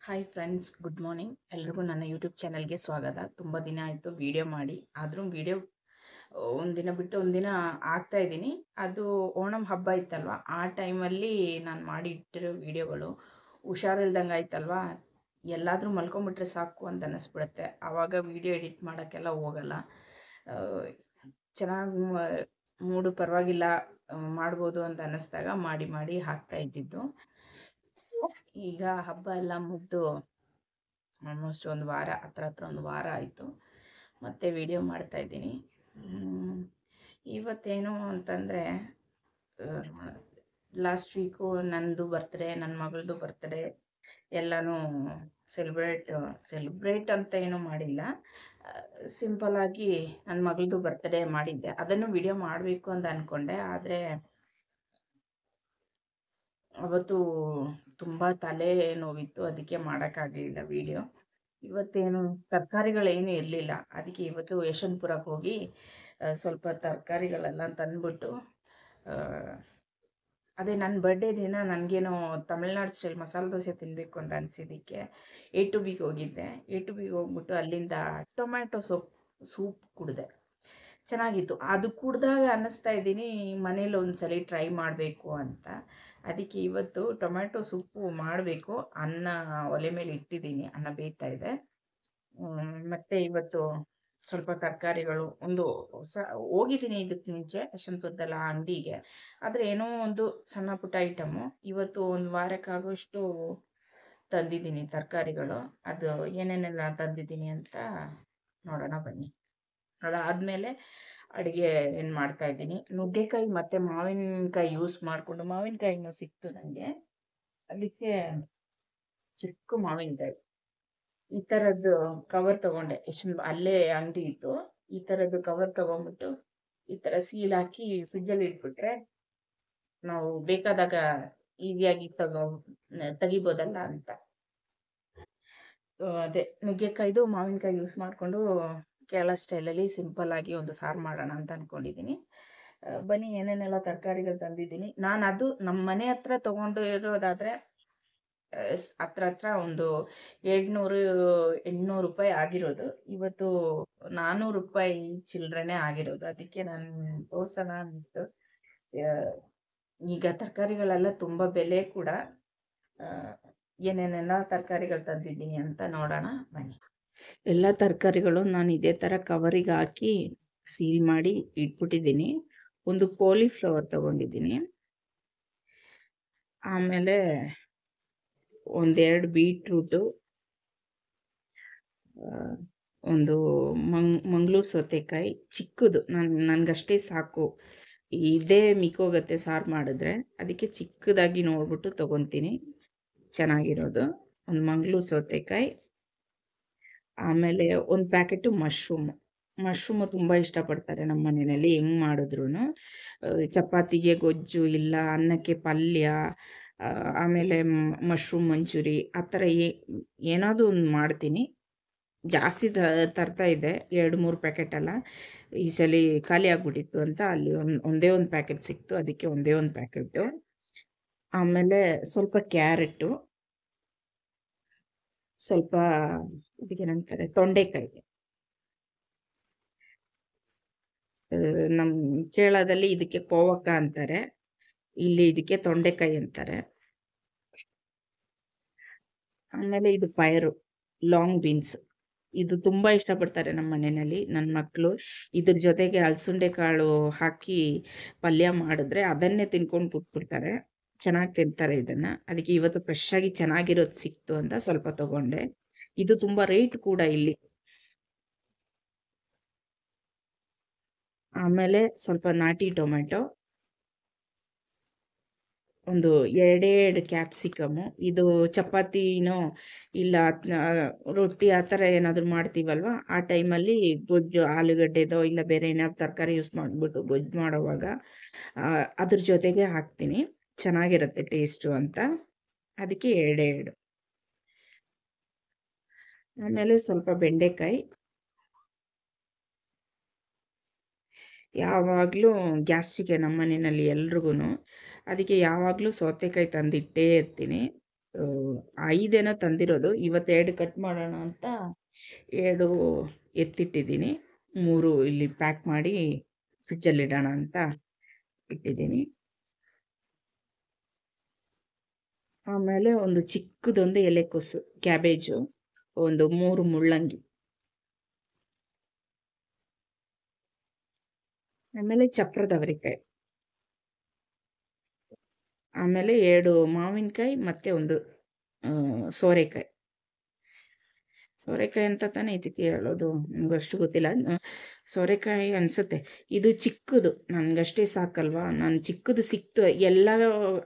Hi friends, good morning. ಎಲ್ರಿಗೂ ನನ್ನ YouTube ಚಾನಲ್ಗೆ ಸ್ವಾಗತ. ತುಂಬ ದಿನ ಆಯಿತು ವಿಡಿಯೋ ಮಾಡಿ, ಆದರೂ ವಿಡಿಯೋ ಒಂದಿನ ಬಿಟ್ಟು ಒಂದಿನ ಆಗ್ತಾ ಇದ್ದೀನಿ. ಅದು ಓಣಂ ಹಬ್ಬ ಇತ್ತಲ್ವ, ಆ ಟೈಮಲ್ಲಿ ನಾನು ಮಾಡಿ ಇಟ್ಟಿರೋ ವಿಡಿಯೋಗಳು ಹುಷಾರಿಲ್ದಂಗೆ ಆಯ್ತಲ್ವ, ಎಲ್ಲಾದರೂ ಮಲ್ಕೊಂಬಿಟ್ರೆ ಸಾಕು ಅಂತ ಅನ್ನಿಸ್ಬಿಡುತ್ತೆ. ಆವಾಗ ವಿಡಿಯೋ ಎಡಿಟ್ ಮಾಡೋಕ್ಕೆಲ್ಲ ಹೋಗಲ್ಲ. ಚೆನ್ನಾಗಿ ಮೂಡು ಪರವಾಗಿಲ್ಲ, ಮಾಡ್ಬೋದು ಅಂತ ಅನ್ನಿಸ್ದಾಗ ಮಾಡಿ ಮಾಡಿ ಹಾಕ್ತಾ ಇದ್ದಿದ್ದು. ಈಗ ಹಬ್ಬ ಎಲ್ಲ ಮುಗಿದು ಆಲ್ಮೋಸ್ಟ್ ಒಂದು ವಾರ ಹತ್ರ ಒಂದು ವಾರ ಆಯಿತು. ಮತ್ತೆ ವಿಡಿಯೋ ಮಾಡ್ತಾ ಇದ್ದೀನಿ. ಇವತ್ತೇನು ಅಂತಂದರೆ, ಲಾಸ್ಟ್ ವೀಕು ನನ್ನದು ಬರ್ತ್ಡೇ, ನನ್ನ ಮಗಳದು ಬರ್ತ್ಡೇ ಎಲ್ಲನೂ ಸೆಲೆಬ್ರೇಟ್ ಅಂತ ಏನೂ ಮಾಡಿಲ್ಲ. ಸಿಂಪಲ್ಲಾಗಿ ನನ್ನ ಮಗಳದು ಬರ್ತ್ಡೇ ಮಾಡಿದ್ದೆ. ಅದನ್ನು ವಿಡಿಯೋ ಮಾಡಬೇಕು ಅಂತ ಅಂದ್ಕೊಂಡೆ, ಆದರೆ ಅವತ್ತು ತುಂಬ ತಲೆ ನೋವಿತ್ತು, ಅದಕ್ಕೆ ಮಾಡೋಕ್ಕಾಗಲಿಲ್ಲ ವಿಡಿಯೋ. ಇವತ್ತೇನು ತರಕಾರಿಗಳೇನು ಇರಲಿಲ್ಲ, ಅದಕ್ಕೆ ಇವತ್ತು ಯಶವಂತಪುರಕ್ಕೆ ಹೋಗಿ ಸ್ವಲ್ಪ ತರಕಾರಿಗಳೆಲ್ಲ ತಂದುಬಿಟ್ಟು, ಅದೇ ನನ್ನ ಬರ್ಡೇ ದಿನ ನನಗೇನೋ ತಮಿಳ್ನಾಡು ಸ್ಟೈಲ್ ಮಸಾಲೆ ದೋಸೆ ತಿನ್ನಬೇಕು ಅಂತ ಅನಿಸಿದ್ದಕ್ಕೆ A2Bಗೆ ಹೋಗಿದ್ದೆ. A2Bಗೆ ಹೋಗ್ಬಿಟ್ಟು ಅಲ್ಲಿಂದ ಟೊಮ್ಯಾಟೊ ಸೂಪ್ ಕುಡಿದೆ. ಚೆನ್ನಾಗಿತ್ತು. ಅದು ಕುಡಿದಾಗ ಅನ್ನಿಸ್ತಾ ಇದ್ದೀನಿ ಮನೇಲಿ ಒಂದ್ಸಲ ಟ್ರೈ ಮಾಡಬೇಕು ಅಂತ. ಅದಕ್ಕೆ ಇವತ್ತು ಟೊಮ್ಯಾಟೊ ಸೂಪು ಮಾಡಬೇಕು. ಅನ್ನ ಒಲೆ ಮೇಲೆ ಇಟ್ಟಿದ್ದೀನಿ, ಅನ್ನ ಬೇಯ್ತಾ ಇದೆ. ಮತ್ತು ಇವತ್ತು ಸ್ವಲ್ಪ ತರಕಾರಿಗಳು ಹೋಗಿದ್ದೀನಿ ಇದಕ್ಕೆ ಮುಂಚೆ ಯಶವಂತಪುರದಲ್ಲ ಅಂಗಡಿಗೆ, ಆದರೆ ಏನೋ ಒಂದು ಸಣ್ಣ ಪುಟ್ಟ ಐಟಮು. ಇವತ್ತು ಒಂದು ವಾರಕ್ಕಾಗೋಷ್ಟು ತಂದಿದ್ದೀನಿ ತರಕಾರಿಗಳು. ಅದು ಏನೇನೆಲ್ಲ ತಂದಿದ್ದೀನಿ ಅಂತ ನೋಡೋಣ ಬನ್ನಿ. ಅದಾದಮೇಲೆ ಅಡುಗೆ ಏನು ಮಾಡ್ತಾಯಿದ್ದೀನಿ, ನುಗ್ಗೆಕಾಯಿ ಮತ್ತು ಮಾವಿನಕಾಯಿ ಯೂಸ್ ಮಾಡಿಕೊಂಡು, ಮಾವಿನಕಾಯಿನೂ ಸಿಕ್ತು ನನಗೆ, ಅದಕ್ಕೆ ಚಿಕ್ಕ ಮಾವಿನಕಾಯಿ ಈ ಥರದ್ದು ಕವರ್ ತೊಗೊಂಡೆ. ಅಲ್ಲೇ ಅಂಗಡಿ ಇತ್ತು, ಈ ಥರದ್ದು ಕವರ್ ತೊಗೊಂಡ್ಬಿಟ್ಟು ಈ ಥರ ಸೀಲ್ ಹಾಕಿ ಫ್ರಿಜ್ಜಲ್ಲಿ ಇಟ್ಬಿಟ್ರೆ ನಾವು ಬೇಕಾದಾಗ ಈಸಿಯಾಗಿ ತೆಗಿಬೋದಲ್ಲ ಅಂತ. ಅದೇ ನುಗ್ಗೆಕಾಯ್ದು ಮಾವಿನಕಾಯಿ ಯೂಸ್ ಮಾಡಿಕೊಂಡು ಕೇರಳ ಸ್ಟೈಲಲ್ಲಿ ಸಿಂಪಲ್ಲಾಗಿ ಒಂದು ಸಾರು ಮಾಡೋಣ ಅಂತ ಅಂದ್ಕೊಂಡಿದ್ದೀನಿ. ಬನ್ನಿ, ಏನೇನೆಲ್ಲ ತರಕಾರಿಗಳು ತಂದಿದ್ದೀನಿ. ನಾನು ಅದು ನಮ್ಮ ಮನೆ ಹತ್ರ ತೊಗೊಂಡು ಇರೋದಾದರೆ ಹತ್ರ ಒಂದು 700-800 ರೂಪಾಯಿ ಆಗಿರೋದು. ಇವತ್ತು 400 ರೂಪಾಯಿ ಚಿಲ್ಲರೆನೇ ಆಗಿರೋದು. ಅದಕ್ಕೆ ನಾನು ತೋರ್ಸೋಣ ಅನ್ನಿಸ್ತು. ಈಗ ತರಕಾರಿಗಳೆಲ್ಲ ತುಂಬ ಬೆಲೆ ಕೂಡ. ಏನೇನೆಲ್ಲ ತರಕಾರಿಗಳು ತಂದಿದ್ದೀನಿ ಅಂತ ನೋಡೋಣ ಬನ್ನಿ. ಎಲ್ಲ ತರಕಾರಿಗಳು ನಾನು ಇದೇ ಥರ ಕವರಿಗೆ ಹಾಕಿ ಸೀಲ್ ಮಾಡಿ ಇಟ್ಬಿಟ್ಟಿದ್ದೀನಿ. ಒಂದು ಕಾಲಿಫ್ಲವರ್ ತೊಗೊಂಡಿದ್ದೀನಿ, ಆಮೇಲೆ ಒಂದೆರಡು ಬೀಟ್ರೂಟು, ಒಂದು ಮಂಗಳೂರು ಸೌತೆಕಾಯಿ ಚಿಕ್ಕದು, ನನಗಷ್ಟೇ ಸಾಕು, ಇದೇ ಮಿಕ್ಕೋಗತ್ತೆ ಸಾರು ಮಾಡಿದ್ರೆ, ಅದಕ್ಕೆ ಚಿಕ್ಕದಾಗಿ ನೋಡ್ಬಿಟ್ಟು ತೊಗೊತೀನಿ ಚೆನ್ನಾಗಿರೋದು. ಒಂದು ಮಂಗಳೂರು ಸೌತೆಕಾಯಿ, ಆಮೇಲೆ ಒಂದು ಪ್ಯಾಕೆಟು ಮಶ್ರೂಮು ತುಂಬ ಇಷ್ಟಪಡ್ತಾರೆ ನಮ್ಮ ಮನೆಯಲ್ಲಿ. ಹೆಂಗೆ ಮಾಡಿದ್ರು ಚಪಾತಿಗೆ ಗೊಜ್ಜು, ಇಲ್ಲ ಅನ್ನಕ್ಕೆ ಪಲ್ಯ, ಆಮೇಲೆ ಮಶ್ರೂಮ್ ಮಂಚೂರಿ, ಆ ಥರ ಏನಾದರೂ ಒಂದು ಮಾಡ್ತೀನಿ. ಜಾಸ್ತಿ ತರ್ತಾ ಇದ್ದೆ, 2-3 ಪ್ಯಾಕೆಟಲ್ಲ. ಈ ಸಲ ಖಾಲಿ ಆಗಿಬಿಟ್ಟಿತ್ತು ಅಂತ ಅಲ್ಲಿ ಒಂದೇ ಒಂದು ಪ್ಯಾಕೆಟ್ ಸಿಕ್ತು, ಅದಕ್ಕೆ ಒಂದೇ ಒಂದು ಪ್ಯಾಕೆಟು. ಆಮೇಲೆ ಸ್ವಲ್ಪ ಕ್ಯಾರೆಟು, ಸ್ವಲ್ಪ ಇದಕ್ಕೇನಂತಾರೆ ತೊಂಡೆಕಾಯಿ, ನಮ್ಮ ಕೇರಳದಲ್ಲಿ ಇದಕ್ಕೆ ಕೋವಕ್ಕ ಅಂತಾರೆ, ಇಲ್ಲಿ ಇದಕ್ಕೆ ತೊಂಡೆಕಾಯಿ ಅಂತಾರೆ. ಆಮೇಲೆ ಇದು ಪೈರು, ಲಾಂಗ್ ಬೀನ್ಸ್, ಇದು ತುಂಬ ಇಷ್ಟಪಡ್ತಾರೆ ನಮ್ಮ ಮನೆಯಲ್ಲಿ ನನ್ನ ಮಕ್ಕಳು. ಇದ್ರ ಜೊತೆಗೆ ಅಲಸಂಡೆ ಕಾಳು ಹಾಕಿ ಪಲ್ಯ ಮಾಡಿದ್ರೆ ಅದನ್ನೇ ತಿನ್ಕೊಂಡು ಕೂತ್ಬಿಡ್ತಾರೆ, ಚೆನ್ನಾಗಿ ತಿಂತಾರೆ ಇದನ್ನು. ಅದಕ್ಕೆ ಇವತ್ತು ಫ್ರೆಶ್ ಆಗಿ ಚೆನ್ನಾಗಿರೋದು ಸಿಕ್ತು ಅಂತ ಸ್ವಲ್ಪ ತಗೊಂಡೆ. ಇದು ತುಂಬ ರೇಟ್ ಕೂಡ ಇಲ್ಲಿ. ಆಮೇಲೆ ಸ್ವಲ್ಪ ನಾಟಿ ಟೊಮೆಟೊ, ಒಂದು 2 ಕ್ಯಾಪ್ಸಿಕಮು. ಇದು ಚಪಾತಿನೋ ಇಲ್ಲ ರೊಟ್ಟಿ ಆ ಥರ ಏನಾದರೂ ಮಾಡ್ತೀವಲ್ವ, ಆ ಟೈಮಲ್ಲಿ ಗೊಜ್ಜು ಆಲೂಗಡ್ಡೆದೋ ಇಲ್ಲ ಬೇರೆ ಏನಾದ್ರು ತರಕಾರಿ ಯೂಸ್ ಮಾಡಿಬಿಟ್ಟು ಗೊಜ್ಜು ಮಾಡೋವಾಗ ಅದ್ರ ಜೊತೆಗೆ ಹಾಕ್ತೀನಿ, ಚೆನ್ನಾಗಿರುತ್ತೆ ಟೇಸ್ಟು ಅಂತ, ಅದಕ್ಕೆ 2. ಆಮೇಲೆ ಸ್ವಲ್ಪ ಬೆಂಡೆಕಾಯಿ. ಯಾವಾಗಲೂ ಗ್ಯಾಸ್ಟ್ರಿಕ್ಕೆ ನಮ್ಮ ಮನೆಯಲ್ಲಿ ಎಲ್ರಿಗೂ, ಅದಕ್ಕೆ ಯಾವಾಗಲೂ ಸೌತೆಕಾಯಿ ತಂದಿಟ್ಟೇ ಇರ್ತೀನಿ. 5 ತಂದಿರೋದು. ಇವತ್ತು 2 ಕಟ್ ಮಾಡೋಣ ಅಂತ 2 ಎತ್ತಿಟ್ಟಿದ್ದೀನಿ. 3 ಇಲ್ಲಿ ಪ್ಯಾಕ್ ಮಾಡಿ ಫ್ರಿಜ್ಜಲ್ಲಿ ಇಡೋಣ ಅಂತ ಇಟ್ಟಿದ್ದೀನಿ. ಆಮೇಲೆ ಒಂದು ಚಿಕ್ಕದೊಂದು ಎಲೆಕೋಸು, ಕ್ಯಾಬೇಜು, ಒಂದು 3 ಮುಳ್ಳಂಗಿ, ಆಮೇಲೆ ಚಪ್ರದ ಅವರೆಕಾಯಿ, ಆಮೇಲೆ 2 ಮಾವಿನಕಾಯಿ ಮತ್ತೆ ಒಂದು ಸೋರೆಕಾಯಿ. ಸೋರೆಕಾಯಿ ಅಂತ ತಾನೇ ಇದಕ್ಕೆ ಹೇಳೋದು, ನನಗಷ್ಟು ಗೊತ್ತಿಲ್ಲ. ಸೋರೆಕಾಯಿ ಅನಿಸುತ್ತೆ. ಇದು ಚಿಕ್ಕದು, ನನಗಷ್ಟೇ ಸಾಕಲ್ವಾ. ನಾನು ಚಿಕ್ಕದು ಸಿಕ್ತು, ಎಲ್ಲ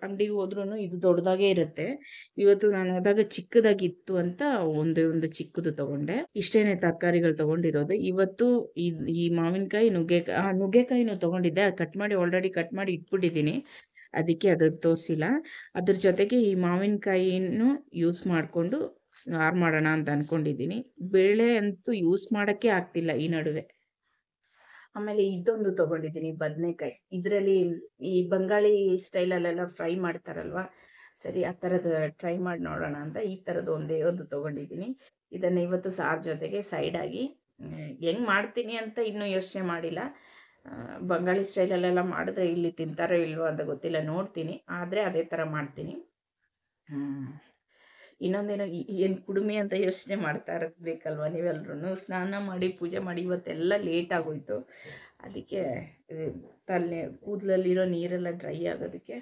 ಅಂಗಡಿಗೆ ಹೋದ್ರೂ ಇದು ದೊಡ್ಡದಾಗೇ ಇರುತ್ತೆ. ಇವತ್ತು ನಾನು ಹೋದಾಗ ಚಿಕ್ಕದಾಗಿತ್ತು ಅಂತ ಒಂದು ಚಿಕ್ಕದು ತಗೊಂಡೆ. ಇಷ್ಟೇನೆ ತರಕಾರಿಗಳು ತಗೊಂಡಿರೋದು ಇವತ್ತು. ಈ ಮಾವಿನಕಾಯಿ, ನುಗ್ಗೆಕಾಯಿನೂ ತಗೊಂಡಿದ್ದೆ. ಆಲ್ರೆಡಿ ಕಟ್ ಮಾಡಿ ಇಟ್ಬಿಟ್ಟಿದ್ದೀನಿ, ಅದಕ್ಕೆ ಅದು ತೋರಿಸಿಲ್ಲ. ಅದ್ರ ಜೊತೆಗೆ ಈ ಮಾವಿನಕಾಯಿನೂ ಯೂಸ್ ಮಾಡಿಕೊಂಡು ಸಾರು ಮಾಡೋಣ ಅಂತ ಅಂದ್ಕೊಂಡಿದ್ದೀನಿ. ಬೇಳೆ ಅಂತೂ ಯೂಸ್ ಮಾಡೋಕ್ಕೆ ಆಗ್ತಿಲ್ಲ ಈ ನಡುವೆ. ಆಮೇಲೆ ಇದೊಂದು ತೊಗೊಂಡಿದ್ದೀನಿ, ಬದನೆಕಾಯಿ. ಇದರಲ್ಲಿ ಈ ಬಂಗಾಳಿ ಸ್ಟೈಲಲ್ಲೆಲ್ಲ ಫ್ರೈ ಮಾಡ್ತಾರಲ್ವ, ಸರಿ ಆ ಥರದ್ದು ಟ್ರೈ ಮಾಡಿ ನೋಡೋಣ ಅಂತ ಈ ಥರದ್ದು ಒಂದು ತೊಗೊಂಡಿದ್ದೀನಿ. ಇದನ್ನು ಇವತ್ತು ಸಾರು ಜೊತೆಗೆ ಸೈಡಾಗಿ ಹೆಂಗೆ ಮಾಡ್ತೀನಿ ಅಂತ ಇನ್ನೂ ಯೋಚನೆ ಮಾಡಿಲ್ಲ. ಬಂಗಾಳಿ ಸ್ಟೈಲಲ್ಲೆಲ್ಲ ಮಾಡಿದ್ರೆ ಇಲ್ಲಿ ತಿಂತಾರೋ ಇಲ್ವೋ ಅಂತ ಗೊತ್ತಿಲ್ಲ, ನೋಡ್ತೀನಿ. ಆದರೆ ಅದೇ ಥರ ಮಾಡ್ತೀನಿ. ಇನ್ನೊಂದೇನೋ ಏನು ಕುಡುಮೆ ಅಂತ ಯೋಚನೆ ಮಾಡ್ತಾ ಇರಬೇಕಲ್ವ ನೀವೆಲ್ಲರೂ. ಸ್ನಾನ ಮಾಡಿ ಪೂಜೆ ಮಾಡಿ ಇವತ್ತೆಲ್ಲ ಲೇಟ್ ಆಗೋಯ್ತು. ಅದಕ್ಕೆ ಕೂದಲಲ್ಲಿರೋ ನೀರೆಲ್ಲ ಡ್ರೈ ಆಗೋದಕ್ಕೆ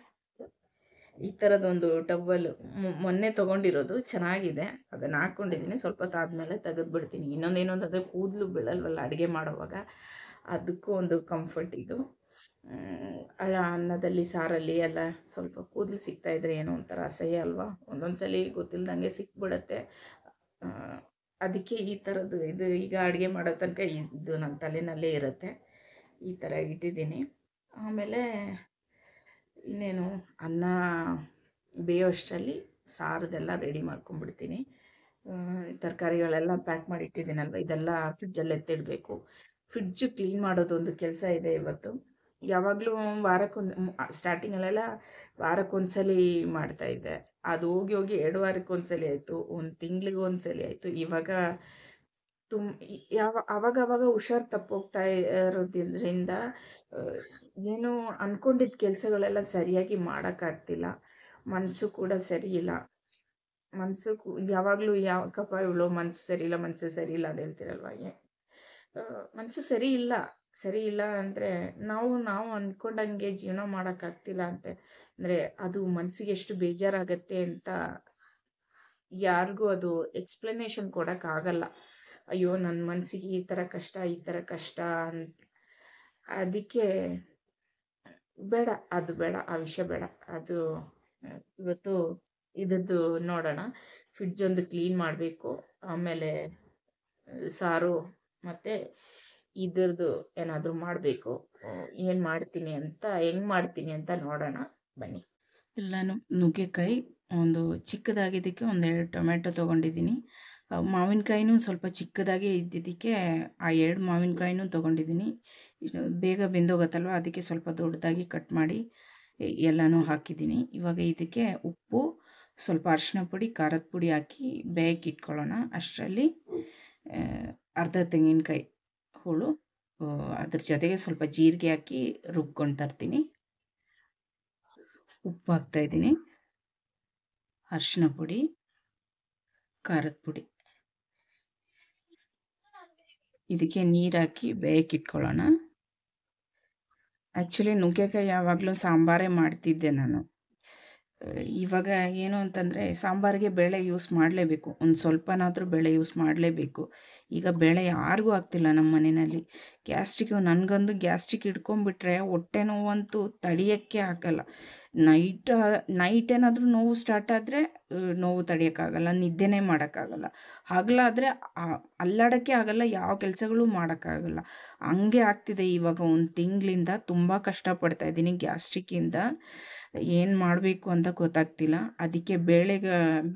ಈ ಥರದೊಂದು ಟವಲ್ಲು ಮೊನ್ನೆ ತೊಗೊಂಡಿರೋದು, ಚೆನ್ನಾಗಿದೆ. ಅದನ್ನು ಹಾಕ್ಕೊಂಡಿದ್ದೀನಿ. ಸ್ವಲ್ಪ ಹೊತ್ತಾದಮೇಲೆ ತೆಗೆದುಬಿಡ್ತೀನಿ. ಇನ್ನೊಂದೇನು ಅಂತಂದರೆ ಕೂದಲು ಬೀಳಲ್ವಲ್ಲ ಅಡುಗೆ ಮಾಡೋವಾಗ, ಅದಕ್ಕೂ ಒಂದು ಕಂಫರ್ಟ್ ಇದು. ಅನ್ನದಲ್ಲಿ ಸಾರಲ್ಲಿ ಎಲ್ಲ ಸ್ವಲ್ಪ ಕೂದಲು ಸಿಗ್ತಾಯಿದ್ರೆ ಏನೋ ಒಂಥರ ಅಸಹ್ಯ ಅಲ್ವಾ. ಒಂದೊಂದು ಸಲ ಗೊತ್ತಿಲ್ದಂಗೆ ಸಿಕ್ಬಿಡತ್ತೆ. ಅದಕ್ಕೆ ಈ ಥರದ್ದು ಇದು ಈಗ ಅಡುಗೆ ಮಾಡೋ ತನಕ ಇದು ನನ್ನ ತಲೆನಲ್ಲೇ ಇರುತ್ತೆ. ಈ ಥರ ಇಟ್ಟಿದ್ದೀನಿ. ಆಮೇಲೆ ಇನ್ನೇನು, ಅನ್ನ ಬೇಯೋಷ್ಟರಲ್ಲಿ ಸಾರದೆಲ್ಲ ರೆಡಿ ಮಾಡ್ಕೊಂಡ್ಬಿಡ್ತೀನಿ. ತರಕಾರಿಗಳೆಲ್ಲ ಪ್ಯಾಕ್ ಮಾಡಿ ಇಟ್ಟಿದ್ದೀನಲ್ವ, ಇದೆಲ್ಲ ಫ್ರಿಜ್ಜಲ್ಲಿ ಎತ್ತಿಡಬೇಕು. ಫ್ರಿಡ್ಜು ಕ್ಲೀನ್ ಮಾಡೋದೊಂದು ಕೆಲಸ ಇದೆ ಇವತ್ತು. ಯಾವಾಗಲೂ ಸ್ಟಾರ್ಟಿಂಗಲ್ಲೆಲ್ಲ ವಾರಕ್ಕೊಂದ್ಸಲಿ ಮಾಡ್ತಾಯಿದ್ದೆ. ಅದು ಹೋಗಿ 2 ವಾರಕ್ಕೊಂದ್ಸಲಿ ಆಯಿತು, 1 ತಿಂಗಳಿಗೆ ಒಂದ್ಸಲಿ ಆಯಿತು. ಇವಾಗ ಆವಾಗ ಹುಷಾರು ತಪ್ಪೋಗ್ತಾ ಇರೋದ್ರಿಂದ ಏನು ಅಂದ್ಕೊಂಡಿದ್ದ ಕೆಲಸಗಳೆಲ್ಲ ಸರಿಯಾಗಿ ಮಾಡೋಕ್ಕಾಗ್ತಿಲ್ಲ. ಮನಸ್ಸು ಕೂಡ ಸರಿ ಇಲ್ಲ. ಯಾವಾಗಲೂ ಯಾಕಪ್ಪ ಇವಳು ಮನಸ್ಸು ಸರಿ ಇಲ್ಲ ಅಂತ ಹೇಳ್ತಿರಲ್ವ. ಮನಸ್ಸು ಸರಿ ಇಲ್ಲ ಅಂದರೆ ನಾವು ಅಂದ್ಕೊಂಡಂಗೆ ಜೀವನ ಮಾಡೋಕ್ಕಾಗ್ತಿಲ್ಲ ಅಂದರೆ ಅದು ಮನಸ್ಸಿಗೆ ಎಷ್ಟು ಬೇಜಾರಾಗತ್ತೆ ಅಂತ ಯಾರಿಗೂ ಅದು ಎಕ್ಸ್ಪ್ಲನೇಷನ್ ಕೊಡೋಕ್ಕಾಗಲ್ಲ. ಅಯ್ಯೋ ನನ್ನ ಮನಸ್ಸಿಗೆ ಈ ಥರ ಕಷ್ಟ ಅಂತ. ಅದಕ್ಕೆ ಬೇಡ, ಆ ವಿಷಯ ಬೇಡ. ಅದು ಇವತ್ತು ಇದದ್ದು ನೋಡೋಣ. ಫ್ರಿಡ್ಜ್ ಒಂದು ಕ್ಲೀನ್ ಮಾಡಬೇಕು. ಆಮೇಲೆ ಸಾರು ಮತ್ತು ಇದ್ರದ್ದು ಏನಾದರೂ ಮಾಡಬೇಕು. ಹೆಂಗೆ ಮಾಡ್ತೀನಿ ಅಂತ ನೋಡೋಣ ಬನ್ನಿ. ಎಲ್ಲನೂ ನುಗ್ಗೆಕಾಯಿ ಒಂದು ಚಿಕ್ಕದಾಗಿದ್ದಕ್ಕೆ 2 ಟೊಮೆಟೊ ತೊಗೊಂಡಿದ್ದೀನಿ. ಮಾವಿನಕಾಯಿನೂ ಸ್ವಲ್ಪ ಚಿಕ್ಕದಾಗಿ ಇದ್ದಿದ್ದಕ್ಕೆ ಆ 2 ಮಾವಿನಕಾಯಿನೂ ತೊಗೊಂಡಿದ್ದೀನಿ. ಬೇಗ ಬೆಂದೋಗುತ್ತಲ್ವ, ಅದಕ್ಕೆ ಸ್ವಲ್ಪ ದೊಡ್ಡದಾಗಿ ಕಟ್ ಮಾಡಿ ಎಲ್ಲನೂ ಹಾಕಿದ್ದೀನಿ. ಇವಾಗ ಇದಕ್ಕೆ ಉಪ್ಪು, ಸ್ವಲ್ಪ ಅರಿಶಿನ ಪುಡಿ, ಖಾರದ ಪುಡಿ ಹಾಕಿ ಬೇಯಕ್ಕೆ ಇಟ್ಕೊಳ್ಳೋಣ. ಅಷ್ಟರಲ್ಲಿ ಅರ್ಧ ತೆಂಗಿನಕಾಯಿ ಹೋಳು, ಅದ್ರ ಜೊತೆಗೆ ಸ್ವಲ್ಪ ಜೀರಿಗೆ ಹಾಕಿ ರುಬ್ಕೊಂಡು ತರ್ತೀನಿ. ಉಪ್ಪು ಹಾಕ್ತಾಯಿದ್ದೀನಿ, ಅರಿಶಿನ ಪುಡಿ, ಖಾರದ ಪುಡಿ. ಇದಕ್ಕೆ ನೀರು ಹಾಕಿ ಬೇಯಕ್ಕೆ ಇಟ್ಕೊಳ್ಳೋಣ. ಆ್ಯಕ್ಚುಲಿ ನುಗ್ಗೆಕಾಯಿ ಯಾವಾಗಲೂ ಸಾಂಬಾರೇ ಮಾಡ್ತಿದ್ದೆ ನಾನು. ಇವಾಗ ಏನು ಅಂತಂದರೆ ಸಾಂಬಾರಿಗೆ ಬೇಳೆ ಯೂಸ್ ಮಾಡಲೇಬೇಕು, ಒಂದು ಸ್ವಲ್ಪನಾದರೂ ಬೇಳೆ ಯೂಸ್ ಮಾಡಲೇಬೇಕು. ಈಗ ಬೇಳೆ ಯಾರಿಗೂ ಆಗ್ತಿಲ್ಲ ನಮ್ಮ ಮನೆಯಲ್ಲಿ. ನನಗಂದು ಗ್ಯಾಸ್ಟ್ರಿಕ್ ಹಿಡ್ಕೊಂಡ್ಬಿಟ್ರೆ ಹೊಟ್ಟೆ ನೋವಂತೂ ತಡೆಯೋಕ್ಕೆ ಆಗಲ್ಲ. ನೈಟ್ ಏನಾದರೂ ನೋವು ಸ್ಟಾರ್ಟ್ ಆದರೆ ನೋವು ತಡೆಯೋಕ್ಕಾಗಲ್ಲ, ನಿದ್ದೆನೇ ಮಾಡೋಕ್ಕಾಗಲ್ಲ. ಹಗಲಾದರೆ ಅಲ್ಲಾಡೋಕ್ಕೆ ಆಗಲ್ಲ, ಯಾವ ಕೆಲಸಗಳು ಮಾಡೋಕ್ಕಾಗಲ್ಲ. ಹಂಗೆ ಆಗ್ತಿದೆ ಇವಾಗ 1 ತಿಂಗಳಿಂದ. ತುಂಬ ಕಷ್ಟಪಡ್ತಾಯಿದ್ದೀನಿ ಗ್ಯಾಸ್ಟ್ರಿಕ್ಕಿಂದ. ಏನು ಮಾಡಬೇಕು ಅಂತ ಗೊತ್ತಾಗ್ತಿಲ್ಲ. ಅದಕ್ಕೆ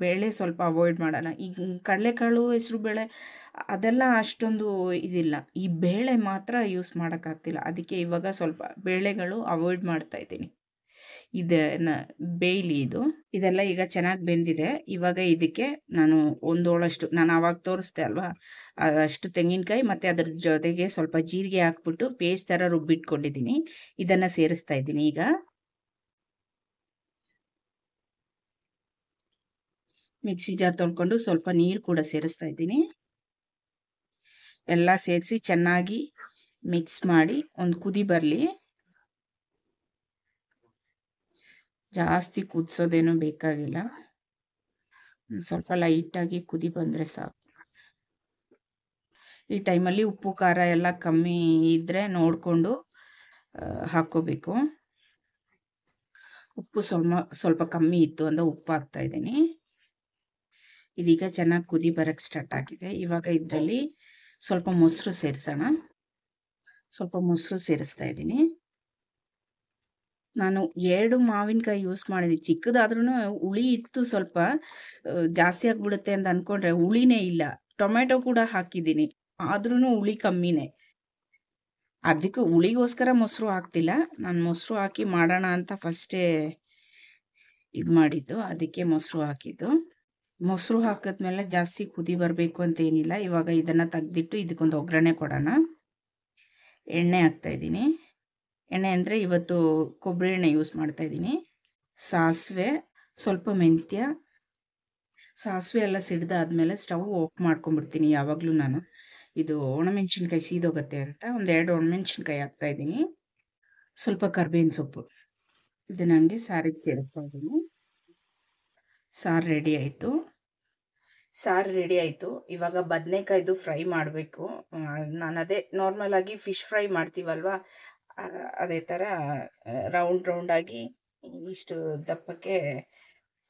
ಬೇಳೆ ಸ್ವಲ್ಪ ಅವಾಯ್ಡ್ ಮಾಡೋಣ. ಈಗ ಕಡಲೆಕಾಳು, ಹೆಸರುಬೇಳೆ ಅದೆಲ್ಲ ಅಷ್ಟೊಂದು ಇದಿಲ್ಲ. ಈ ಬೇಳೆ ಮಾತ್ರ ಯೂಸ್ ಮಾಡೋಕ್ಕಾಗ್ತಿಲ್ಲ. ಅದಕ್ಕೆ ಇವಾಗ ಸ್ವಲ್ಪ ಬೇಳೆಗಳು ಅವಾಯ್ಡ್ ಮಾಡ್ತಾಯಿದ್ದೀನಿ. ಇದನ್ನು ಬೇಯಲಿ. ಇದೆಲ್ಲ ಈಗ ಚೆನ್ನಾಗಿ ಬೆಂದಿದೆ. ಇವಾಗ ಇದಕ್ಕೆ ನಾನು ಒಂದು ಹೋಳಷ್ಟು, ನಾನು ಆವಾಗ ತೋರಿಸ್ದೆ ಅಲ್ವಾ, ಅಷ್ಟು ತೆಂಗಿನಕಾಯಿ ಮತ್ತು ಅದ್ರ ಜೊತೆಗೆ ಸ್ವಲ್ಪ ಜೀರಿಗೆ ಹಾಕ್ಬಿಟ್ಟು ಪೇಸ್ಟ್ ಥರ ರುಬ್ಬಿಟ್ಕೊಂಡಿದ್ದೀನಿ. ಇದನ್ನು ಸೇರಿಸ್ತಾ ಇದ್ದೀನಿ. ಈಗ ಮಿಕ್ಸಿ ಜಾರ್ ತೊಳ್ಕೊಂಡು ಸ್ವಲ್ಪ ನೀರು ಕೂಡ ಸೇರಿಸ್ತಾ ಇದ್ದೀನಿ. ಎಲ್ಲ ಸೇರಿಸಿ ಚೆನ್ನಾಗಿ ಮಿಕ್ಸ್ ಮಾಡಿ ಒಂದು ಕುದಿ ಬರಲಿ. ಜಾಸ್ತಿ ಕುದಿಸೋದೇನು ಬೇಕಾಗಿಲ್ಲ, ಸ್ವಲ್ಪ ಲೈಟಾಗಿ ಕುದಿ ಬಂದರೆ ಸಾಕು. ಈ ಟೈಮಲ್ಲಿ ಉಪ್ಪು ಖಾರ ಎಲ್ಲ ಕಮ್ಮಿ ಇದ್ದರೆ ನೋಡಿಕೊಂಡು ಹಾಕ್ಕೋಬೇಕು. ಉಪ್ಪು ಸ್ವಲ್ಪ ಕಮ್ಮಿ ಇತ್ತು ಅಂದರೆ ಉಪ್ಪು ಹಾಕ್ತಾಯಿದ್ದೀನಿ. ಇದೀಗ ಚೆನ್ನಾಗಿ ಕುದಿ ಬರೋಕ್ಕೆ ಸ್ಟಾರ್ಟ್ ಆಗಿದೆ. ಇವಾಗ ಇದರಲ್ಲಿ ಸ್ವಲ್ಪ ಮೊಸರು ಸೇರಿಸೋಣ. ಸ್ವಲ್ಪ ಮೊಸರು ಸೇರಿಸ್ತಾ ಇದ್ದೀನಿ. ನಾನು 2 ಮಾವಿನಕಾಯಿ ಯೂಸ್ ಮಾಡಿದ್ದೀನಿ. ಚಿಕ್ಕದಾದ್ರೂ ಹುಳಿ ಇತ್ತು, ಸ್ವಲ್ಪ ಜಾಸ್ತಿ ಆಗಿಬಿಡುತ್ತೆ ಅಂತ ಅಂದ್ಕೊಂಡ್ರೆ ಹುಳಿನೇ ಇಲ್ಲ. ಟೊಮೆಟೊ ಕೂಡ ಹಾಕಿದ್ದೀನಿ, ಆದ್ರೂ ಹುಳಿ ಕಮ್ಮಿನೇ. ಅದಕ್ಕೆ ಹುಳಿಗೋಸ್ಕರ ಮೊಸರು ಹಾಕ್ತಿಲ್ಲ, ನಾನು ಮೊಸರು ಹಾಕಿ ಮಾಡೋಣ ಅಂತ ಫಸ್ಟೇ ಇದು ಮಾಡಿದ್ದು, ಅದಕ್ಕೆ ಮೊಸರು ಹಾಕಿದ್ದು. ಮೊಸರು ಹಾಕಿದ್ಮೇಲೆ ಜಾಸ್ತಿ ಕುದಿ ಬರಬೇಕು ಅಂತ ಏನಿಲ್ಲ. ಇವಾಗ ಇದನ್ನು ತೆಗೆದಿಟ್ಟು ಇದಕ್ಕೊಂದು ಒಗ್ಗರಣೆ ಕೊಡೋಣ. ಎಣ್ಣೆ ಹಾಕ್ತಾಯಿದ್ದೀನಿ. ಎಣ್ಣೆ ಅಂದರೆ ಇವತ್ತು ಕೊಬ್ಬರಿ ಎಣ್ಣೆ ಯೂಸ್ ಮಾಡ್ತಾಯಿದ್ದೀನಿ. ಸಾಸಿವೆ, ಸ್ವಲ್ಪ ಮೆಂತ್ಯ. ಸಾಸಿವೆ ಎಲ್ಲ ಸಿಡ್ದಾದ್ಮೇಲೆ ಸ್ಟವ್ ಆಫ್ ಮಾಡ್ಕೊಂಡ್ಬಿಡ್ತೀನಿ ಯಾವಾಗಲೂ ನಾನು. ಇದು ಒಣಮೆಣ್ಸಿನ್ಕಾಯಿ ಸೀದೋಗುತ್ತೆ ಅಂತ ಒಂದು 2 ಒಣಮೆಣ್ಸಿನ್ಕಾಯಿ ಹಾಕ್ತಾಯಿದ್ದೀನಿ. ಸ್ವಲ್ಪ ಕರ್ಬೇವಿನ ಸೊಪ್ಪು. ಇದು ನನಗೆ ಸಾರಿಗೆ ಸೇರಿಸ್ತಾ ಇದ್ದೀನಿ. ಸಾರು ರೆಡಿ ಆಯಿತು. ಇವಾಗ ಬದನೆಕಾಯ್ದು ಫ್ರೈ ಮಾಡಬೇಕು. ನಾನು ಅದೇ ನಾರ್ಮಲಾಗಿ ಫಿಶ್ ಫ್ರೈ ಮಾಡ್ತೀವಲ್ವ, ಅದೇ ಥರ ರೌಂಡಾಗಿ ಇಷ್ಟು ದಪ್ಪಕ್ಕೆ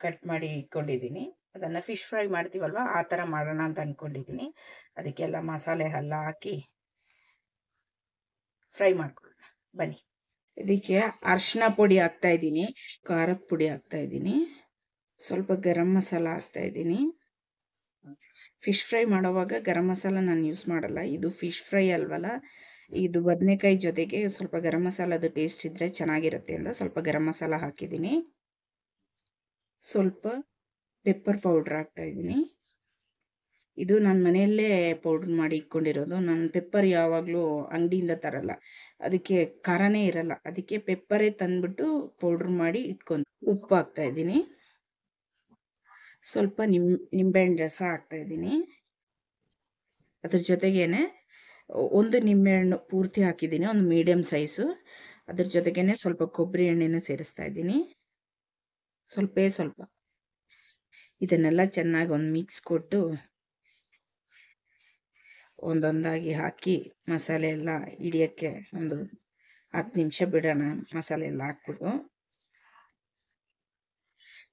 ಕಟ್ ಮಾಡಿ ಇಟ್ಕೊಂಡಿದ್ದೀನಿ. ಅದನ್ನು ಫಿಶ್ ಫ್ರೈ ಮಾಡ್ತೀವಲ್ವ ಆ ಥರ ಮಾಡೋಣ ಅಂತ ಅಂದ್ಕೊಂಡಿದ್ದೀನಿ. ಅದಕ್ಕೆಲ್ಲ ಮಸಾಲೆ ಎಲ್ಲ ಹಾಕಿ ಫ್ರೈ ಮಾಡ್ಕೊಳ್ಳೋಣ ಬನ್ನಿ. ಇದಕ್ಕೆ ಅರಿಶಿನ ಪುಡಿ ಹಾಕ್ತಾಯಿದ್ದೀನಿ, ಖಾರದ ಪುಡಿ ಹಾಕ್ತಾಯಿದ್ದೀನಿ, ಸ್ವಲ್ಪ ಗರಂ ಮಸಾಲ ಹಾಕ್ತಾಯಿದ್ದೀನಿ. ಫಿಶ್ ಫ್ರೈ ಮಾಡೋವಾಗ ಗರಂ ಮಸಾಲ ನಾನು ಯೂಸ್ ಮಾಡಲ್ಲ, ಇದು ಫಿಶ್ ಫ್ರೈ ಅಲ್ವಲ್ಲ, ಇದು ಬದನೆಕಾಯಿ ಜೊತೆಗೆ ಸ್ವಲ್ಪ ಗರಂ ಮಸಾಲದ ಟೇಸ್ಟ್ ಇದ್ದರೆ ಚೆನ್ನಾಗಿರುತ್ತೆ ಅಂತ ಸ್ವಲ್ಪ ಗರಂ ಮಸಾಲ ಹಾಕಿದ್ದೀನಿ. ಸ್ವಲ್ಪ ಪೆಪ್ಪರ್ ಪೌಡ್ರ್ ಹಾಕ್ತಾಯಿದ್ದೀನಿ. ಇದು ನಾನು ಮನೆಯಲ್ಲೇ ಪೌಡ್ರ್ ಮಾಡಿ ಇಟ್ಕೊಂಡಿರೋದು. ನಾನು ಪೆಪ್ಪರ್ ಯಾವಾಗಲೂ ಅಂಗಡಿಯಿಂದ ತರಲ್ಲ, ಅದಕ್ಕೆ ಖಾರನೇ ಇರಲ್ಲ, ಅದಕ್ಕೆ ಪೆಪ್ಪರೇ ತಂದುಬಿಟ್ಟು ಪೌಡ್ರ್ ಮಾಡಿ ಇಟ್ಕೊಂಡು. ಉಪ್ಪು ಹಾಕ್ತಾಯಿದ್ದೀನಿ, ಸ್ವಲ್ಪ ನಿಂಬೆಹಣ್ಣು ರಸ ಹಾಕ್ತಾಯಿದ್ದೀನಿ. ಅದ್ರ ಜೊತೆಗೇ ಒಂದು ನಿಂಬೆಹಣ್ಣು ಪೂರ್ತಿ ಹಾಕಿದ್ದೀನಿ, ಒಂದು ಮೀಡಿಯಮ್ ಸೈಜು. ಅದ್ರ ಜೊತೆಗೇ ಸ್ವಲ್ಪ ಕೊಬ್ಬರಿ ಎಣ್ಣೆನ ಸೇರಿಸ್ತಾ ಇದ್ದೀನಿ, ಸ್ವಲ್ಪ. ಇದನ್ನೆಲ್ಲ ಚೆನ್ನಾಗಿ ಒಂದು ಮಿಕ್ಸ್ ಕೊಟ್ಟು ಒಂದೊಂದಾಗಿ ಹಾಕಿ ಮಸಾಲೆ ಎಲ್ಲ ಹಿಡಿಯೋಕ್ಕೆ ಒಂದು 10 ನಿಮಿಷ ಬಿಡೋಣ. ಮಸಾಲೆ ಎಲ್ಲ ಹಾಕ್ಬಿಟ್ಟು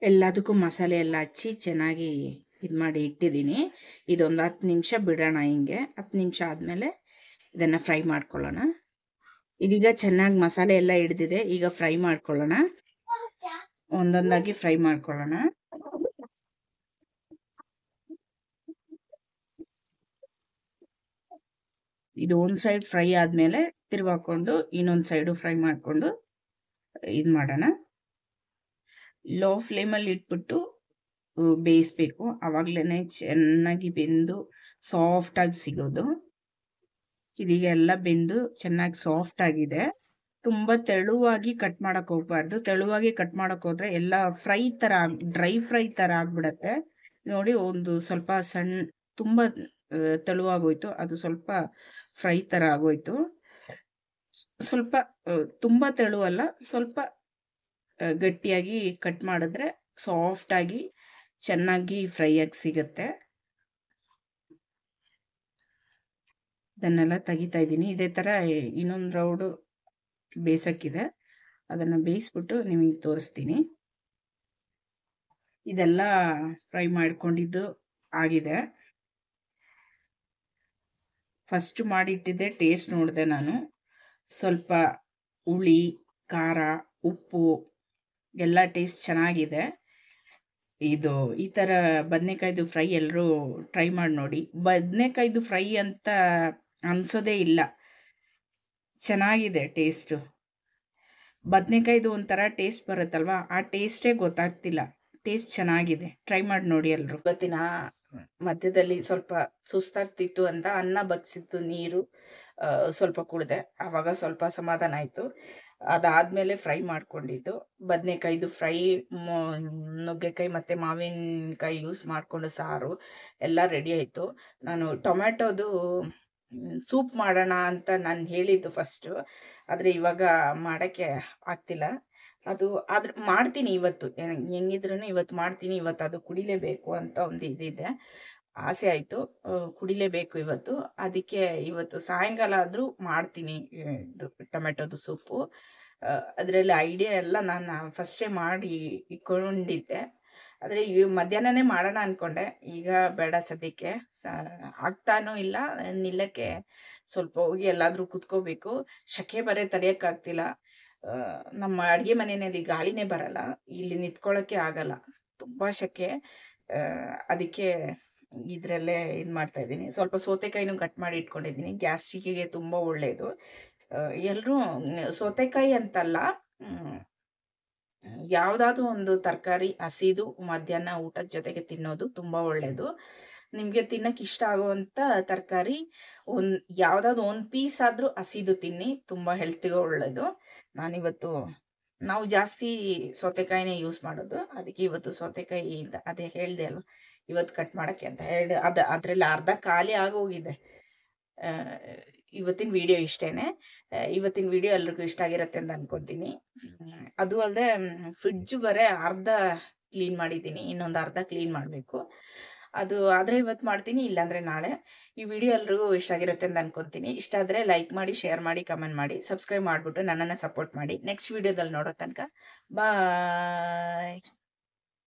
ಎಲ್ಲದಕ್ಕೂ ಮಸಾಲೆ ಎಲ್ಲ ಹಚ್ಚಿ ಚೆನ್ನಾಗಿ ಇದು ಮಾಡಿ ಇಟ್ಟಿದ್ದೀನಿ. ಇದೊಂದು 10 ನಿಮಿಷ ಬಿಡೋಣ. ಹಿಂಗೆ 10 ನಿಮಿಷ ಆದಮೇಲೆ ಇದನ್ನು ಫ್ರೈ ಮಾಡ್ಕೊಳ್ಳೋಣ. ಇದೀಗ ಚೆನ್ನಾಗಿ ಮಸಾಲೆ ಎಲ್ಲ ಹಿಡ್ದಿದೆ. ಈಗ ಫ್ರೈ ಮಾಡ್ಕೊಳ್ಳೋಣ, ಒಂದೊಂದಾಗಿ ಫ್ರೈ ಮಾಡ್ಕೊಳ್ಳೋಣ. ಇದು ಒಂದು ಸೈಡ್ ಫ್ರೈ ಆದಮೇಲೆ ತಿರುಗಾಕೊಂಡು ಇನ್ನೊಂದು ಸೈಡು ಫ್ರೈ ಮಾಡಿಕೊಂಡು ಇದು ಮಾಡೋಣ. ಲೋ ಫ್ಲೇಮಲ್ಲಿ ಇಟ್ಬಿಟ್ಟು ಬೇಯಿಸ್ಬೇಕು, ಆವಾಗಲೇ ಚೆನ್ನಾಗಿ ಬೆಂದು ಸಾಫ್ಟಾಗಿ ಸಿಗೋದು. ಇದೀಗ ಎಲ್ಲ ಬೆಂದು ಚೆನ್ನಾಗಿ ಸಾಫ್ಟ್ ಆಗಿದೆ. ತುಂಬ ತೆಳುವಾಗಿ ಕಟ್ ಮಾಡೋಕ್ಕೆ ಹೋಗ್ಬಾರ್ದು. ತೆಳುವಾಗಿ ಕಟ್ ಮಾಡೋಕ್ಕೆ ಹೋದರೆ ಎಲ್ಲ ಡ್ರೈ ಫ್ರೈ ಥರ ಆಗಿಬಿಡತ್ತೆ. ನೋಡಿ, ಒಂದು ಸ್ವಲ್ಪ ತುಂಬ ತೆಳುವಾಗೋಯ್ತು, ಅದು ಸ್ವಲ್ಪ ಫ್ರೈ ಥರ ಆಗೋಯ್ತು. ಸ್ವಲ್ಪ ತುಂಬ ತೆಳುವಲ್ಲ, ಸ್ವಲ್ಪ ಗಟ್ಟಿಯಾಗಿ ಕಟ್ ಮಾಡಿದ್ರೆ ಸಾಫ್ಟಾಗಿ ಚೆನ್ನಾಗಿ ಫ್ರೈ ಆಗಿ ಸಿಗುತ್ತೆ. ಇದನ್ನೆಲ್ಲ ತೆಗಿತಾ ಇದ್ದೀನಿ. ಇದೇ ಥರ ಇನ್ನೊಂದು ರೌಂಡು ಬೇಯಿಸೋಕ್ಕಿದೆ, ಅದನ್ನು ಬೇಯಿಸ್ಬಿಟ್ಟು ನಿಮಗೆ ತೋರಿಸ್ತೀನಿ. ಇದೆಲ್ಲ ಫ್ರೈ ಮಾಡ್ಕೊಂಡಿದ್ದು ಆಗಿದೆ. ಫಸ್ಟ್ ಮಾಡಿಟ್ಟಿದ್ದೆ, ಟೇಸ್ಟ್ ನೋಡಿದೆ ನಾನು. ಸ್ವಲ್ಪ ಹುಳಿ, ಖಾರ, ಉಪ್ಪು ಎಲ್ಲ ಟೇಸ್ಟ್ ಚೆನ್ನಾಗಿದೆ. ಈ ಥರ ಬದನೆಕಾಯ್ದು ಫ್ರೈ ಎಲ್ಲರೂ ಟ್ರೈ ಮಾಡಿ ನೋಡಿ. ಬದನೆಕಾಯ್ದು ಫ್ರೈ ಅಂತ ಅನಿಸೋದೇ ಇಲ್ಲ, ಚೆನ್ನಾಗಿದೆ ಟೇಸ್ಟು. ಬದನೆಕಾಯ್ದು ಒಂಥರ ಟೇಸ್ಟ್ ಬರುತ್ತಲ್ವ, ಆ ಟೇಸ್ಟೇ ಗೊತ್ತಾಗ್ತಿಲ್ಲ. ಟೇಸ್ಟ್ ಚೆನ್ನಾಗಿದೆ, ಟ್ರೈ ಮಾಡಿ ನೋಡಿ ಎಲ್ಲರೂ. ಇವತ್ತಿನ ಮಧ್ಯದಲ್ಲಿ ಸ್ವಲ್ಪ ಸುಸ್ತಾಗ್ತಿತ್ತು ಅಂತ ಅನ್ನ ಬಗ್ಸಿತ್ತು ನೀರು ಸ್ವಲ್ಪ ಕುಡಿದೆ, ಆವಾಗ ಸ್ವಲ್ಪ ಸಮಾಧಾನ ಆಯಿತು. ಅದಾದಮೇಲೆ ಫ್ರೈ ಮಾಡ್ಕೊಂಡಿದ್ದು ಬದನೆಕಾಯ್ದು ಫ್ರೈ, ನುಗ್ಗೆಕಾಯಿ ಮತ್ತು ಮಾವಿನಕಾಯಿ ಯೂಸ್ ಮಾಡಿಕೊಂಡು ಸಾರು ಎಲ್ಲ ರೆಡಿ ಆಯಿತು. ನಾನು ಟೊಮ್ಯಾಟೋದು ಸೂಪ್ ಮಾಡೋಣ ಅಂತ ನಾನು ಹೇಳಿದ್ದು ಫಸ್ಟು, ಆದರೆ ಇವಾಗ ಮಾಡೋಕ್ಕೆ ಆಗ್ತಿಲ್ಲ. ಆದ್ರೆ ಮಾಡ್ತೀನಿ ಇವತ್ತು, ಹೆಂಗಿದ್ರೂ ಇವತ್ತು ಮಾಡ್ತೀನಿ. ಇವತ್ತು ಅದು ಕುಡಿಲೇಬೇಕು ಅಂತ ಒಂದು ಇದಿದೆ, ಆಸೆ ಆಯಿತು, ಕುಡಿಲೇಬೇಕು ಇವತ್ತು. ಅದಕ್ಕೆ ಇವತ್ತು ಸಾಯಂಕಾಲ ಆದರೂ ಮಾಡ್ತೀನಿ ಇದು ಟೊಮೆಟೊದು ಸೂಪು. ಅದರಲ್ಲಿ ಐಡಿಯಾ ಎಲ್ಲ ನಾನು ಫಸ್ಟೇ ಮಾಡಿ ಇಟ್ಕೊಂಡಿದ್ದೆ, ಆದರೆ ಮಧ್ಯಾಹ್ನನೇ ಮಾಡೋಣ ಅಂದ್ಕೊಂಡೆ. ಈಗ ಬೇಡ ಸದ್ಯಕ್ಕೆ, ಆಗ್ತಾನೂ ಇಲ್ಲ, ನಿಲ್ಲಕ್ಕೆ ಸ್ವಲ್ಪ ಹೋಗಿ ಎಲ್ಲಾದರೂ ಕುತ್ಕೋಬೇಕು. ಶೆಕೆ ಬರೇ ತಡೆಯೋಕ್ಕಾಗ್ತಿಲ್ಲ. ನಮ್ಮ ಅಡುಗೆ ಮನೆಯಲ್ಲಿ ಗಾಳಿನೇ ಬರಲ್ಲ, ಇಲ್ಲಿ ನಿಂತ್ಕೊಳ್ಳೋಕ್ಕೆ ಆಗಲ್ಲ, ತುಂಬ ಶೆಕೆ. ಅದಕ್ಕೆ ಇದರಲ್ಲೇ ಇದು ಮಾಡ್ತಾಯಿದ್ದೀನಿ. ಸ್ವಲ್ಪ ಸೌತೆಕಾಯಿನೂ ಕಟ್ ಮಾಡಿ ಇಟ್ಕೊಂಡಿದ್ದೀನಿ, ಗ್ಯಾಸ್ಟ್ರಿಕ್ಕಿಗೆ ತುಂಬ ಒಳ್ಳೆಯದು. ಎಲ್ಲರೂ ಸೌತೆಕಾಯಿ ಅಂತಲ್ಲ, ಯಾವುದಾದ್ರೂ ಒಂದು ತರಕಾರಿ ಹಸಿದು ಮಧ್ಯಾಹ್ನ ಊಟದ ಜೊತೆಗೆ ತಿನ್ನೋದು ತುಂಬ ಒಳ್ಳೆಯದು. ನಿಮಗೆ ತಿನ್ನೋಕ್ಕೆ ಇಷ್ಟ ಆಗುವಂಥ ತರಕಾರಿ ಯಾವುದಾದ್ರು ಒಂದು ಪೀಸ್ ಆದರೂ ಹಸಿದು ತಿನ್ನಿ, ತುಂಬ ಹೆಲ್ತಿಗೆ ಒಳ್ಳೆಯದು. ನಾವು ಜಾಸ್ತಿ ಸೌತೆಕಾಯಿನೇ ಯೂಸ್ ಮಾಡೋದು, ಅದಕ್ಕೆ ಇವತ್ತು ಸೌತೆಕಾಯಿ ಅದೇ ಹೇಳಿದೆ ಅಲ್ವ, ಇವತ್ತು ಕಟ್ ಮಾಡೋಕ್ಕೆ ಅಂತ ಹೇಳಿ ಅದರಲ್ಲಿ ಅರ್ಧ ಖಾಲಿ ಆಗೋಗಿದೆ. ಇವತ್ತಿನ ವಿಡಿಯೋ ಇಷ್ಟೇ. ಇವತ್ತಿನ ವಿಡಿಯೋ ಎಲ್ರಿಗೂ ಇಷ್ಟ ಆಗಿರುತ್ತೆ ಅಂತ ಅನ್ಕೊತೀನಿ. ಅದು ಅಲ್ಲದೆ ಫ್ರಿಡ್ಜು ಬರೀ ಅರ್ಧ ಕ್ಲೀನ್ ಮಾಡಿದ್ದೀನಿ, ಇನ್ನೊಂದು ಅರ್ಧ ಕ್ಲೀನ್ ಮಾಡಬೇಕು. ಅದು ಆದರೆ ಇವತ್ತು ಮಾಡ್ತೀನಿ, ಇಲ್ಲಾಂದರೆ ನಾಳೆ. ಈ ವಿಡಿಯೋ ಎಲ್ರಿಗೂ ಇಷ್ಟ ಆಗಿರುತ್ತೆ ಅಂತ ಅನ್ಕೊತೀನಿ. ಇಷ್ಟ ಆದರೆ ಲೈಕ್ ಮಾಡಿ, ಶೇರ್ ಮಾಡಿ, ಕಮೆಂಟ್ ಮಾಡಿ, ಸಬ್ಸ್ಕ್ರೈಬ್ ಮಾಡಿಬಿಟ್ಟು ನನ್ನನ್ನು ಸಪೋರ್ಟ್ ಮಾಡಿ. ನೆಕ್ಸ್ಟ್ ವಿಡಿಯೋದಲ್ಲಿ ನೋಡೋ ತನಕ ಬಾಯ್.